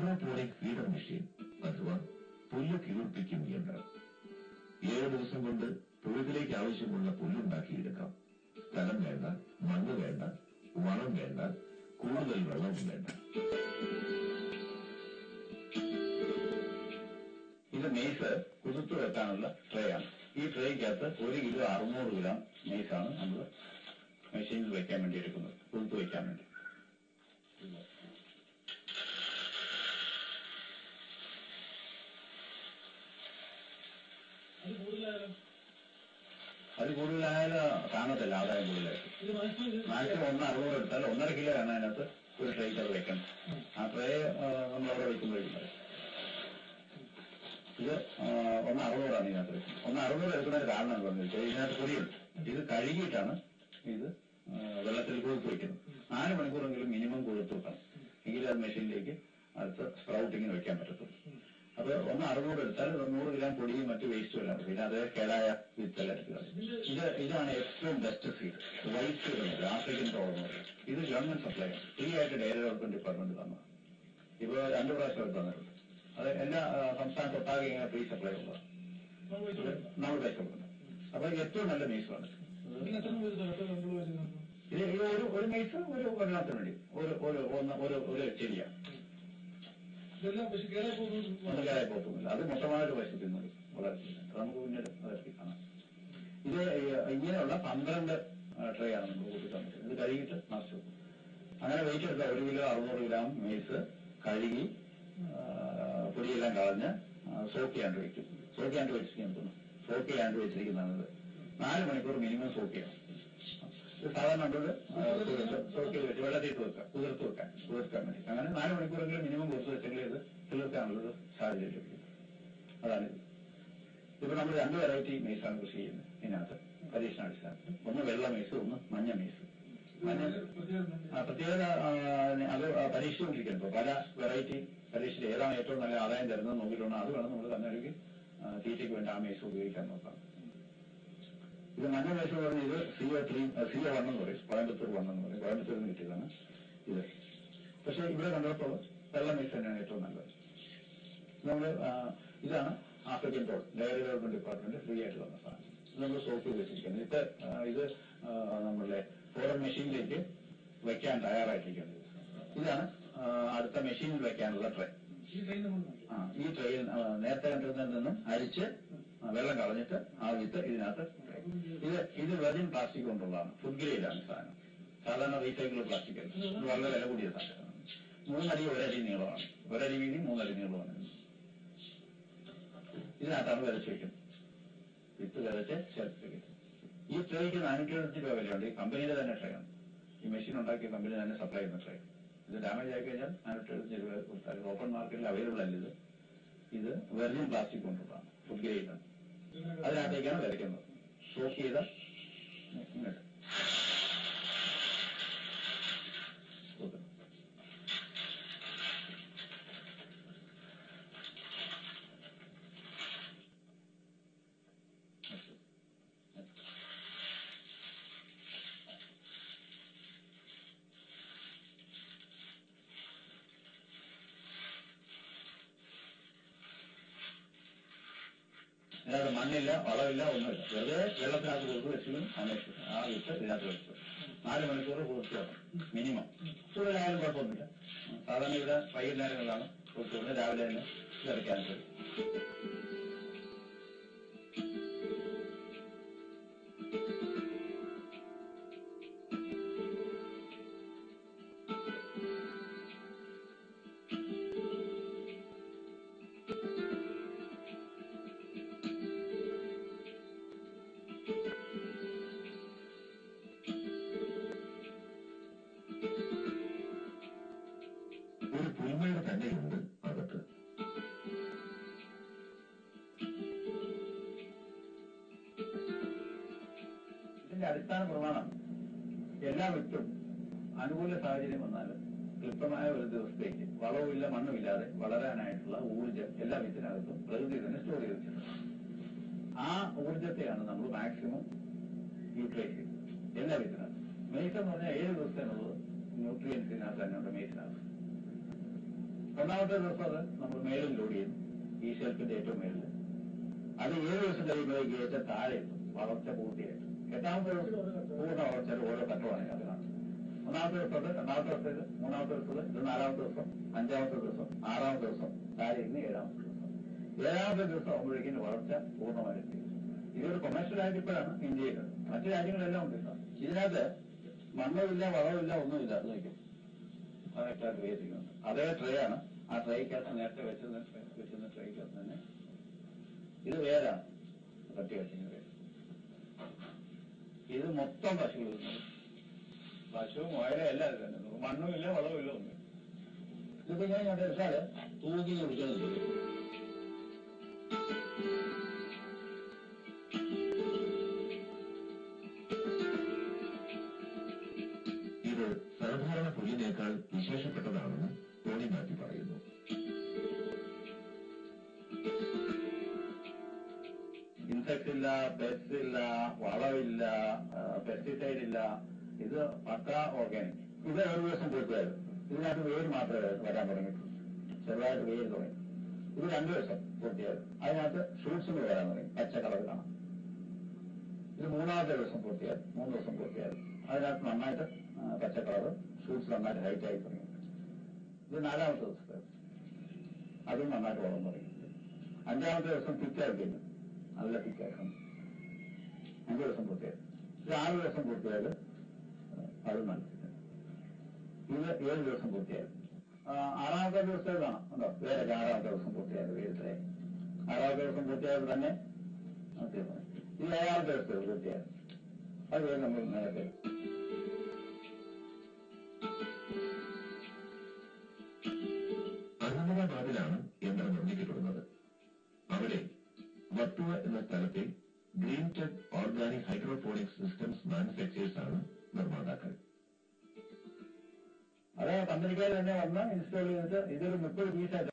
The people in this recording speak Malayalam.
ഹൈഡ്രോപോണിക് ഫീഡർ മെഷീൻ അഥവാ പുല്ല് കിളിർപ്പിക്കും യന്ത്രം. 7 ദിവസം കൊണ്ട് തൊഴുത്തിലേക്ക് ആവശ്യമുള്ള പുല്ലുണ്ടാക്കിയെടുക്കാം. സ്ഥലം വേണ്ട, മണ്ണ് വേണ്ട, വളം വേണ്ട, കൂടുതൽ വെള്ളവും വേണ്ട. ഇത് മെയ്സ് കുതിർത്തു വെക്കാനുള്ള ട്രേ ആണ്. ഈ ട്രേക്കകത്ത് 1 കിലോ 600 ഗ്രാം മെയ്സാണ് നമ്മൾ മെഷീനിൽ വെക്കാൻ വേണ്ടി എടുക്കുന്നത്, കുതിർത്തു വെക്കാൻ വേണ്ടി. അത് കൂടുതലായാലും കാണത്തില്ല, ആദായം കൂടുതലായിട്ട്. മാക്സിമം 1 600 എടുത്താൽ 1.5 കിലോ ആണ് അതിനകത്ത് ഒരു ട്രേക്ക് അത് വെക്കണം. ആ ട്രേ നമ്മളവിടെ വെക്കുമ്പോഴേക്കും ഇത് 1 600 ഇതിനകത്ത് വെക്കുന്നത്. 1 600 എടുക്കുന്നതിന് കാരണം എന്ന് പറഞ്ഞു വെച്ചാൽ ഇതിനകത്ത് പൊടിയുണ്ട്. ഇത് കഴുകിയിട്ടാണ് ഇത് വെള്ളത്തിൽ കുതിർത്ത് വെക്കുന്നത്. 4 മണിക്കൂറെങ്കിലും മിനിമം കുതിർത്ത് വെക്കണം, എങ്കിലും അത് മെഷീനിലേക്ക് അടുത്ത് സ്പ്രൗട്ടിങ്ങിന് വെക്കാൻ പറ്റത്തുള്ളൂ. അത് 1 600 എടുത്താൽ 100 ഗ്രാം പൊടിയും മറ്റു വേസ്റ്റും എല്ലാം. പിന്നെ അത് കേടായ വിത്തെല്ലാം എടുക്കുക. ഇതാണ് ഏറ്റവും ബെസ്റ്റ് സീഡ്, വൈറ്റ് സീഡ് എന്നത്, ആഫ്രിക്കൻ തോന്നുന്നത്. ഇത് ഗവൺമെന്റ് സപ്ലൈ ആണ്, ഫ്രീ ആയിട്ട് ഡയറി ഡെവലപ്മെന്റ് ഡിപ്പാർട്ട്മെന്റ് തന്നത്. ഇപ്പോൾ 2 പ്രാവശ്യം തന്നിട്ടുണ്ട്. അത് എല്ലാ സംസ്ഥാനത്തൊട്ടാകെ ഇങ്ങനെ ഫ്രീ സപ്ലൈ ഉള്ളതാണ്, നമ്മൾ പൈസ കൊടുക്കുന്നത്. അപ്പൊ ഏറ്റവും നല്ല മെയ്സാണ് ഇത്. ഒരു മെയ്സ് ഒരു കൊല്ലത്തിന് വേണ്ടി ഒരു ചെടിയാണ്. ഒന്നും കേടായി പോകത്തുമില്ല. അത് മൊത്തമായിട്ട് പശു തിന്നത് വളർത്തില്ല. നമുക്ക് പിന്നീട് അതെത്തി കാണാം. ഇത് ഇങ്ങനെയുള്ള 12 ട്രേ ആണ് നമ്മൾ കൂട്ടി തന്നത്. ഇത് കഴുകിയിട്ട് മറിച്ച് വെക്കും. അങ്ങനെ വെയിറ്റ് എടുക്കുക. 1 കിലോ 600 ഗ്രാം മെയ്സ് കഴുകി പൊടിയെല്ലാം കളഞ്ഞ് സോക്ക് ചെയ്യാണ്ട് വയ്ക്കും. സോക്ക് ചെയ്യാണ്ട് വെച്ചിരിക്കുന്നതാണ്. 4 മണിക്കൂർ മിനിമം സോക്ക് ചെയ്യണം. ഇത് സാധാരണ സോക്ക് ചെയ്ത് വെച്ച് വെള്ളത്തിട്ട് വെക്കുക, കുതിർക്കാൻ വേണ്ടി. അങ്ങനെ 4 മണിക്കൂറെങ്കിലും മിനിമം കുതിർത്ത് വെച്ചെങ്കിൽ ഇത് തീർക്കാനുള്ളത് സാഹചര്യം ലഭിക്കും. അതാണിത്. ഇപ്പൊ നമ്മൾ 2 വെറൈറ്റി മെയ്സാണ് കൃഷി ചെയ്യുന്നത് ഇതിനകത്ത് പരീക്ഷണാടിസ്ഥാനത്തിൽ. ഒന്ന് വെള്ള മെയ്സ്, ഒന്ന് മഞ്ഞ മെയ്സ്. പ്രത്യേകത അത് പരീക്ഷിച്ചുകൊണ്ടിരിക്കുന്നു. പല വെറൈറ്റി പരീക്ഷയിൽ ഏതാണ് ഏറ്റവും നല്ല ആദായം തരുന്നത് നോക്കിയിട്ടുണ്ട്. അത് വേണം നമ്മൾ തന്നെയൊരു തീറ്റയ്ക്ക് വേണ്ടി ആ മെയ്സ് ഉപയോഗിക്കാൻ നോക്കാം. ഇത് മഞ്ഞ മെയ്സ് എന്ന് പറഞ്ഞാൽ ഇത് CO1 എന്ന് പറയും, കോയമ്പത്തൂർ 1 എന്ന് പറയും. കോയമ്പത്തൂരിൽ നിന്ന് കിട്ടിയതാണ് ഇത്. പക്ഷെ ഇവിടെ കണ്ടിടത്തോളം വെള്ള മെയ്സ് തന്നെയാണ് ഏറ്റവും നല്ലത്. ഇതാണ് African tall, dairy development department free ആയിട്ട് തന്ന സാധനം. ഇത് നമ്മൾ സോക്ക് ചെയ്ത് വെച്ചിരിക്കുന്നത്. ഇത് നമ്മളുടെ ഫോറൻ മെഷീനിലേക്ക് വെക്കാൻ തയ്യാറായിട്ടിരിക്കുന്നത്. ഇതാണ് അടുത്ത മെഷീനിൽ വെക്കാനുള്ള ട്രേ. ഈ ട്രെയിൽ നേരത്തെ കണ്ടിരുന്നതിൽ നിന്നും അരിച്ച് വെള്ളം കളഞ്ഞിട്ട് ആ വിത്ത് ഇതിനകത്ത്. ഇത് വെർജിൻ പ്ലാസ്റ്റിക് കൊണ്ടുള്ളതാണ്, ഫുഡ് ഗ്രേഡാണ് സാധനം. സാധാരണ റീസൈക്കിൾ പ്ലാസ്റ്റിക് അല്ല, ഇത് വളരെ വില കൂടിയ സാധനമാണ്. 3 അടി 1 അടി നീളമാണ്, 1 അടി വീതി 3 അടി നീളമാണ്. ഇതിനകത്താണ് വിതച്ച് വയ്ക്കുന്നത്. വിത്ത് വിതച്ച് ചേർത്ത്. ഈ ട്രേക്ക് 470 രൂപ വിലയുണ്ട്. ഈ കമ്പനിയുടെ തന്നെ ട്രേ ആണ്, ഈ മെഷീൻ ഉണ്ടാക്കിയ കമ്പനി തന്നെ സപ്ലൈ ചെയ്യുന്ന ട്രേ. ഇത് ഡാമേജ് ആയി കഴിഞ്ഞാൽ 470 രൂപ കൊടുത്താൽ ഓപ്പൺ മാർക്കറ്റിൽ അവൈലബിൾ അല്ല. ഇത് വെർജിൻ പ്ലാസ്റ്റിക് കൊണ്ടുള്ളതാണ്, ഫുഡ് ഗ്രേഡാണ്. അതിനകത്തേക്കാണ് വിതയ്ക്കുന്നത്. സോക്ക് ചെയ്ത ഇങ്ങോട്ട് ഇതിനകത്ത് മണ്ണില്ല, വളമില്ല, ഒന്നുമില്ല. വെറുതെ വെള്ളത്തിനകത്ത് കൊടുത്ത് വെച്ചും അന്വേഷിച്ചു ആ വിത്ത് ഇതിനകത്ത് വെച്ചു 4 മണിക്കൂർ കൊടുത്തു വേണം മിനിമം. കൂടുതലായാലും കുഴപ്പമൊന്നുമില്ല. സാധാരണ ഇവിടെ വൈകുന്നേരങ്ങളിലാണ് കൊടുത്തുകൊണ്ട് രാവിലെ തന്നെ വിതയ്ക്കാൻ കഴിയും. ഒരു പുൽമയുടെ തന്നെയുണ്ട് അകത്ത്. ഇതിന്റെ അടിസ്ഥാന പ്രമാണം എല്ലാ വിത്തും അനുകൂല സാഹചര്യം വന്നാൽ ക്ലിപ്തമായ ഒരു ദിവസത്തേക്ക് വളവുമില്ല മണ്ണുമില്ലാതെ വളരാനായിട്ടുള്ള ഊർജ്ജം എല്ലാ വിത്തിനകത്തും പ്രകൃതി തന്നെ സ്റ്റോർ ചെയ്ത് വെച്ചിട്ടുണ്ട്. ആ ഊർജ്ജത്തെയാണ് നമ്മൾ മാക്സിമം യൂട്ടിലൈസ് ചെയ്യുന്നത് എല്ലാ വിത്തിനകത്തും. മെയ്സ് എന്ന് പറഞ്ഞാൽ 7 ദിവസത്തിനുള്ളത് ന്യൂട്രിയൻസിനകത്ത് തന്നെയുണ്ട് മെയ്സിനകത്ത്. ഒന്നാമത്തെ ദിവസം അത് നമ്മൾ മേളിൽ ലോഡ് ചെയ്യുന്നു, ഈ ഷെൽഫിന്റെ ഏറ്റവും മേളിൽ. അത് 7 ദിവസം കഴിയുമ്പോഴേക്ക് ഏറ്റവും താഴെ എത്തും, വളർച്ച പൂർത്തിയായിട്ട്. എട്ടാമത്തെ ദിവസം പൂർണ്ണ വളർച്ചയുടെ ഓരോ ഘട്ടമാണ് അതിനാണ്. ഒന്നാമത്തെ ദിവസം, രണ്ടാമത്തെ ദിവസത്തേക്ക്, മൂന്നാമത്തെ ദിവസം, ഇത് 4ാമത്തെ ദിവസം, 5ാമത്തെ ദിവസം, 6ാമത്തെ ദിവസം, താഴെ ഇന്ന് 7ാമത്തെ ദിവസം. 7ാമത്തെ ദിവസം ആകുമ്പോഴേക്കും വളർച്ച പൂർണ്ണമായിട്ട്. ഇതൊരു കൊമേഴ്ഷ്യലായിട്ട് ഇപ്പോഴാണ് ഇന്ത്യയിൽ. മറ്റു രാജ്യങ്ങളെല്ലാം ഉണ്ട്. ഇതിനകത്ത് മണ്ണുമില്ല, വളവുമില്ല, ഒന്നുമില്ല. അത് വയ്ക്കും കറക്റ്റായിട്ട് വേദിക്കുന്നുണ്ട്. അതേ ട്രേ ആണ്. ആ ട്രേക്കകത്ത് നേരത്തെ വെച്ചിരുന്ന ട്രേക്കകത്ത് തന്നെ ഇത് വേരാണ് കട്ടി വെച്ചിങ്ങനെ വേര്. ഇത് മൊത്തം പശുക്കൾ തിന്നത്. പശുവും ഓയിലും എല്ലാം ഇത് തന്നെ. മണ്ണുമില്ല, വളവുമില്ല, ഒന്നും. ഇതിപ്പോ ഞാൻ വെച്ചാല് തൂക്കി കുടിക്കുന്നുണ്ട്. ഇത് സാധാരണ പുല്ലിനേക്കാൾ വിശേഷപ്പെട്ടതാണെന്ന് ടോണി മാത്യു പറയുന്നു. ഇൻസെക്ട് ഇല്ല, പെസ്റ്റ് ഇല്ല, വളമില്ല, പെസ്റ്റിസൈഡ് ഇല്ല. ഇത് പക്ക ഓർഗാനിക്. ഇത് 7 ദിവസം പൂർത്തിയായത്. ഇതിനകത്ത് വേര് മാത്രമേ വരാൻ തുടങ്ങിയിട്ടുള്ളൂ. ചെറുതായിട്ട് വേര് തുടങ്ങി. ഇത് 2 ദിവസം പൂർത്തിയായത്. അതിനകത്ത് ഷൂട്ട്സുകൾ വരാൻ തുടങ്ങി, പച്ച കളർ കാണാം. ഇത് 3ാമത്തെ ദിവസം പൂർത്തിയായത്, 3 ദിവസം പൂർത്തിയായത്. അതിനകത്ത് നന്നായിട്ട് പച്ച കളർ ഷൂട്ട്സ് നന്നായിട്ട് ഹൈറ്റ് ആയി തുടങ്ങി. ഇത് 4ാമത്തെ ദിവസത്തെ, അതും നന്നായിട്ട് വളർന്നു തുടങ്ങി. 5ാമത്തെ ദിവസം തിക്കായി കഴിഞ്ഞു, നല്ല തിക്കായിരുന്നു. 5 ദിവസം പൂർത്തിയായത്. ഇത് 6 ദിവസം പൂർത്തിയായത്, അതും നല്ല. ഇത് 7 ദിവസം പൂർത്തിയായത്. 6ാമത്തെ ദിവസത്തെ കാണാം, ഉണ്ടോ? വേറെ 6ാമത്തെ ദിവസം പൂർത്തിയായത് വേറെ. 6ാമത്തെ ദിവസം പൂർത്തിയായത് തന്നെ ഇത് 7ാമത്തെ ദിവസത്തെ പൂർത്തിയായത്. അത് നമ്മൾ നേരത്തെ അഹമ്മദാബാദിലാണ് യന്ത്രം നിർമ്മിക്കപ്പെടുന്നത്. അവിടെ വട്ടുവ എന്ന സ്ഥലത്തെ green tech organic hydroponic systems manufacturers ആണ് നിർമ്മാതാക്കൾ. അത് കമ്പനിക്കാർ തന്നെ വന്ന് ഇൻസ്റ്റാൾ ചെയ്തിട്ട് ഇതൊരു 30 പീസായിട്ട്